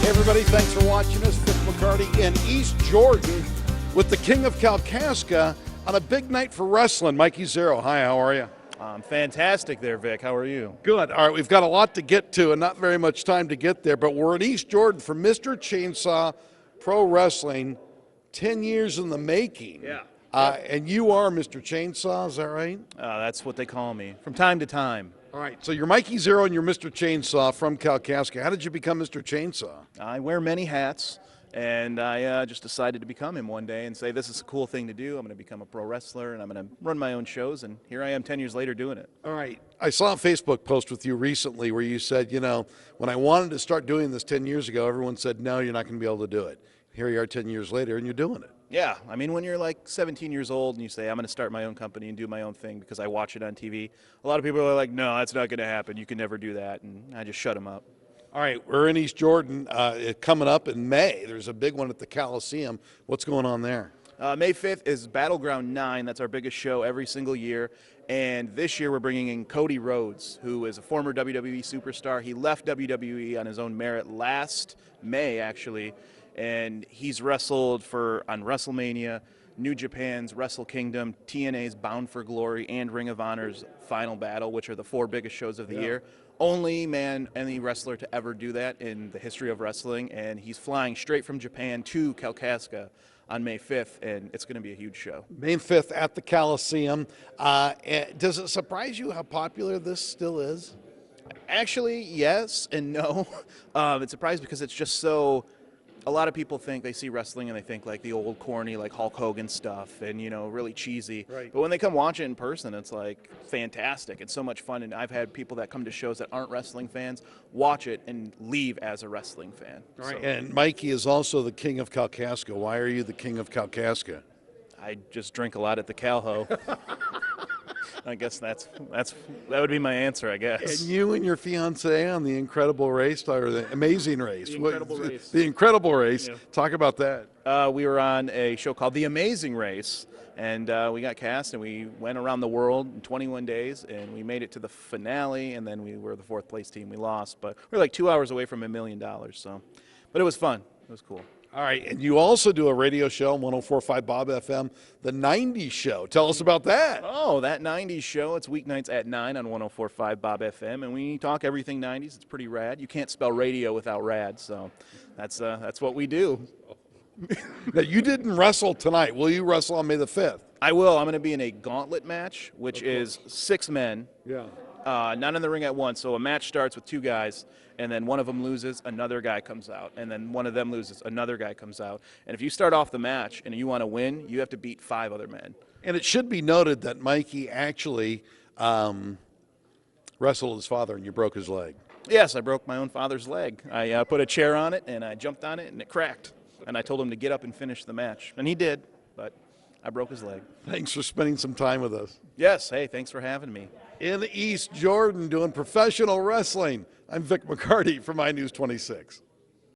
Everybody, thanks for watching us. Vic McCarty in East Jordan with the King of Kalkaska on a big night for wrestling. Mikey Zeroe, hi, how are you? I'm fantastic there, Vic. How are you? Good. All right, we've got a lot to get to and not very much time to get there, but we're in East Jordan for Mr. Chainsaw Pro Wrestling, 10 years in the making. Yeah. And you are Mr. Chainsaw, is that right? That's what they call me from time to time. All right, so you're Mikey Zeroe and you're Mr. Chainsaw from Kalkaska. How did you become Mr. Chainsaw? I wear many hats, and I just decided to become him one day and say, this is a cool thing to do. I'm going to become a pro wrestler, and I'm going to run my own shows, and here I am 10 years later doing it. All right. I saw a Facebook post with you recently where you said, you know, when I wanted to start doing this 10 years ago, everyone said, no, you're not going to be able to do it. Here you are 10 years later, and you're doing it. Yeah, I mean, when you're like 17 years old and you say, I'm going to start my own company and do my own thing because I watch it on TV, a lot of people are like, no, that's not going to happen. You can never do that. And I just shut them up. All right, we're in East Jordan. Coming up in May, there's a big one at the Coliseum. What's going on there? May 5th is Battleground 9. That's our biggest show every single year. And this year we're bringing in Cody Rhodes, who is a former WWE superstar. He left WWE on his own merit last May, actually. And he's wrestled on WrestleMania, New Japan's Wrestle Kingdom, TNA's Bound for Glory, and Ring of Honor's Final Battle, which are the 4 biggest shows of the year. Only any wrestler to ever do that in the history of wrestling, and he's flying straight from Japan to Kalkaska on May 5th, and it's going to be a huge show. May 5th at the Coliseum. Does it surprise you how popular this still is? Actually, yes and no. It surprised because it's just so... A lot of people think they see wrestling and they think like the old corny like Hulk Hogan stuff and, you know, really cheesy. Right. But when they come watch it in person, it's like fantastic. It's so much fun. And I've had people that come to shows that aren't wrestling fans watch it and leave as a wrestling fan. All right. So. And Mikey is also the King of Kalkaska. Why are you the King of Kalkaska? I just drink a lot at the Calho. I guess that would be my answer, I guess. And you and your fiance on the Incredible Race, or the Amazing Race. The Incredible Race. The Incredible Race. Yeah. Talk about that. We were on a show called The Amazing Race, and we got cast, and we went around the world in 21 days, and we made it to the finale, and then we were the 4th place team. We lost, but we were like 2 hours away from $1 million, so. But it was fun. It was cool. All right, and you also do a radio show on 104.5 Bob FM, the 90s Show. Tell us about that. Oh, that 90s Show. It's weeknights at 9 on 104.5 Bob FM, and we talk everything 90s. It's pretty rad. You can't spell radio without rad, so that's what we do. Now, you didn't wrestle tonight. Will you wrestle on May the 5th? I will. I'm going to be in a gauntlet match, which is 6 men. Yeah. Not in the ring at once. So a match starts with 2 guys, and then one of them loses, another guy comes out, and then one of them loses, another guy comes out. And if you start off the match and you want to win, you have to beat 5 other men. And it should be noted that Mikey actually wrestled his father, and you broke his leg. Yes, I broke my own father's leg. I put a chair on it, and I jumped on it, and it cracked. And I told him to get up and finish the match. And he did, but I broke his leg. Thanks for spending some time with us. Yes, hey, thanks for having me. In East Jordan doing professional wrestling, I'm Vic McCarty for My News 26.